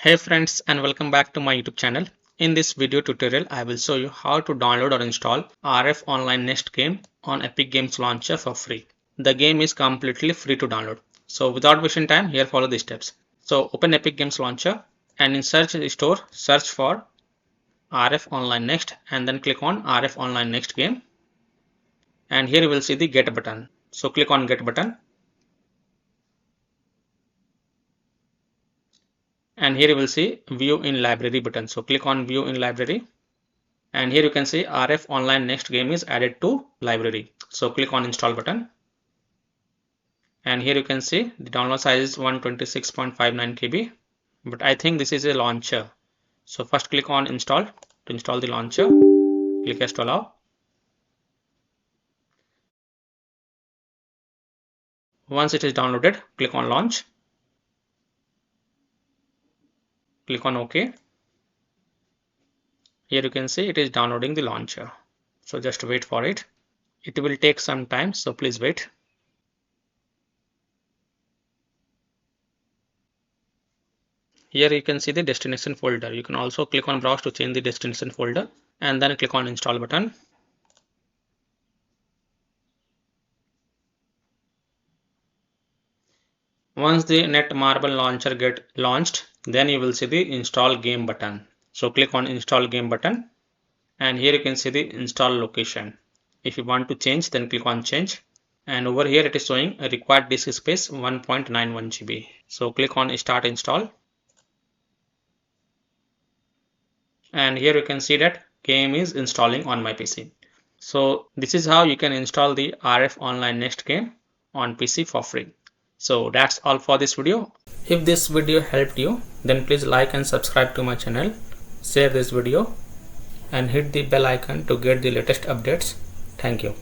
Hey friends, and welcome back to my YouTube channel. In this video tutorial, I will show you how to download or install RF Online Next game on Epic Games Launcher for free. The game is completely free to download. So without wasting time, here follow these steps. So open Epic Games Launcher and in search store, search for RF Online Next and then click on RF Online Next game. And here you will see the Get button. So click on Get button. And here you will see View in Library button. So click on View in Library. And here you can see RF Online Next game is added to library. So click on Install button. And here you can see the download size is 126.59 KB. But I think this is a launcher. So first click on Install to install the launcher. Click Yes to allow. Once it is downloaded, click on Launch. Click on OK. Here you can see it is downloading the launcher. So just wait for it. It will take some time, so please wait. Here you can see the destination folder. You can also click on browse to change the destination folder and then click on install button. Once the Netmarble launcher get launched, then you will see the install game button. So click on install game button and here you can see the install location. If you want to change, then click on change. And over here it is showing a required disk space 1.91 GB. So click on start install. And here you can see that game is installing on my PC. So this is how you can install the RF Online Next game on PC for free. So that's all for this video. If this video helped you, then please like and subscribe to my channel, share this video and hit the bell icon to get the latest updates. Thank you.